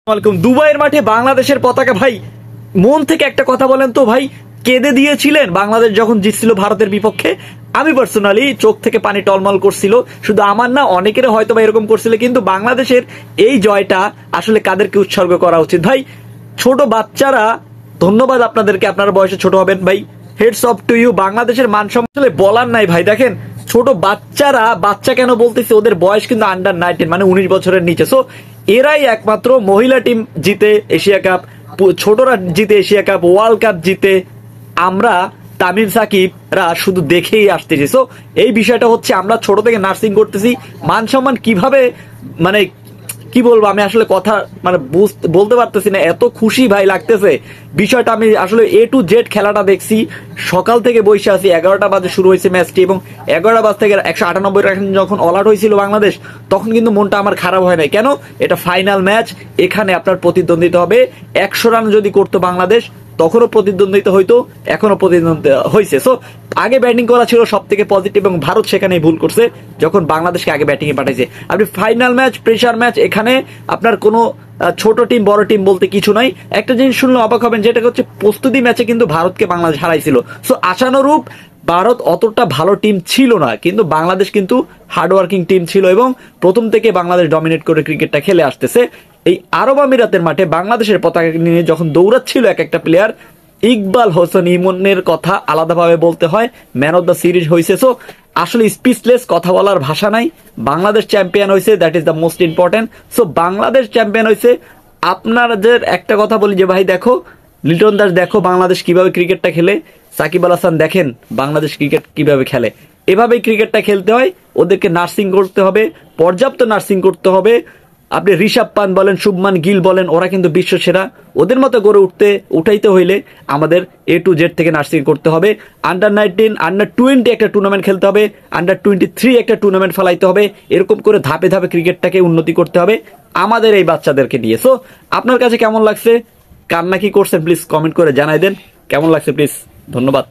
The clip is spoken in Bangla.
ওয়ালাইকুম। দুবাইয়ের মাঠে বাংলাদেশের পতাকা ভাই, মন থেকে একটা কথা বলেন তো ভাই, কেঁদে দিয়েছিলেন বাংলাদেশ যখন জিতছিল ভারতের বিপক্ষে? আমি পার্সোনালি চোখ থেকে পানি টলমল করছিল, শুধু আমার না, অনেকের হয়তো বা এরকম করছিল। কিন্তু বাংলাদেশের এই জয়টা আসলে কাদেরকে উৎসর্গ করা উচিত ভাই? ছোট বাচ্চারা, ধন্যবাদ আপনাদেরকে, আপনারা বয়সে ছোট হবেন ভাই, হেডস অফ টু ইউ। বাংলাদেশের মান সম্মান আসলে বলার নাই ভাই। দেখেন ছোট বাচ্চারা, বাচ্চা কেন বলতেছে, ওদের বয়স কিন্তু আন্ডার 19, মানে 19 বছরের নিচে। সো এরাই একমাত্র মহিলা টিম জিতে এশিয়া কাপ, ছোটরা জিতে এশিয়া কাপ, ওয়ার্ল্ড কাপ জিতে। আমরা তামিম সাকিবরা শুধু দেখেই আসতেছি। সো এই বিষয়টা হচ্ছে, আমরা ছোট থেকে নার্সিং করতেছি, মান সম্মান কিভাবে, মানে কি বলবো, আমি আসলে কথা মানে বলতে পারতেছি না, এত খুশি ভাই লাগতেছে বিষয়টা। আমি আসলে A to Z খেলাটা দেখছি, সকাল থেকে বসে আছি। 11টা বাজে শুরু হয়েছে ম্যাচটি, এবং 11টা বাজ থেকে 198 রান যখন অল আউট হয়েছিল বাংলাদেশ, তখন কিন্তু মনটা আমার খারাপ হয় নাই। কেন? এটা ফাইনাল ম্যাচ, এখানে আপনার প্রতিদ্বন্দ্বিতা হবে। 100 রান যদি করতো বাংলাদেশ, তখনও প্রতিদ্বন্দ্বিতা হইতো, এখনো প্রতিদ্বন্দ্বিতা হয়েছে। সো আগে ব্যাটিং করা ছিল সব থেকে পজিটিভ, এবং ভারত সেখানেই ভুল করছে যখন বাংলাদেশকে আগে ব্যাটিং এ পাঠাইছে। আপনি ফাইনাল ম্যাচ, প্রেশার ম্যাচ, এখানে আপনার কোনো ছোট টিম বড় টিম বলতে কিছু নাই। একটা জিনিস শুনলে অবাক হবেন, যেটা হচ্ছে প্রস্তুতি ম্যাচে কিন্তু ভারতকে বাংলাদেশ হারাইছিল। সো আশানুরূপ ভারত অতটা ভালো টিম ছিল না, কিন্তু বাংলাদেশ কিন্তু হার্ডওয়ার্কিং টিম ছিল, এবং প্রথম থেকে বাংলাদেশ ডমিনেট করে ক্রিকেটটা খেলে আসতেছে। এই আরব আমিরাতের মাঠে বাংলাদেশের পতাকা নিয়ে যখন দৌড়াচ্ছিল এক একটা প্লেয়ার, ইকবাল হোসেন ইমনের কথা আলাদাভাবে বলতে হয়, ম্যান অফ দ্য সিরিজ হয়েছে। সো আসলে স্পিচলেস, কথা বলার ভাষা নাই। বাংলাদেশ চ্যাম্পিয়ন হয়েছে, that is the most important. So Bangladesh champion হয়েছে। আপনাদের একটা কথা বলি যে ভাই, দেখো লিটন দাস, দেখো বাংলাদেশ কিভাবে ক্রিকেটটা খেলে। সাকিব আল হাসান দেখেন বাংলাদেশ ক্রিকেট কিভাবে খেলে। এভাবেই ক্রিকেটটা খেলতে হয়, ওদেরকে নার্সিং করতে হবে, পর্যাপ্ত নার্সিং করতে হবে। আপনি ঋষভ পান্ত বলেন, শুভমান গিল বলেন, ওরা কিন্তু বিশ্ব সেরা। ওদের মতো গড়ে উঠাইতে হইলে আমাদের A to Z থেকে নার্সিং করতে হবে। আন্ডার 19, আন্ডার 20 একটা টুর্নামেন্ট খেলতে হবে, আন্ডার 23 একটা টুর্নামেন্ট ফেলাইতে হবে। এরকম করে ধাপে ধাপে ক্রিকেটটাকে উন্নতি করতে হবে আমাদের এই বাচ্চাদেরকে দিয়ে। সো আপনার কাছে কেমন লাগছে, কান্না কি করছেন, প্লিজ কমেন্ট করে জানাই দেন। কেমন লাগছে প্লিজ, ধন্যবাদ।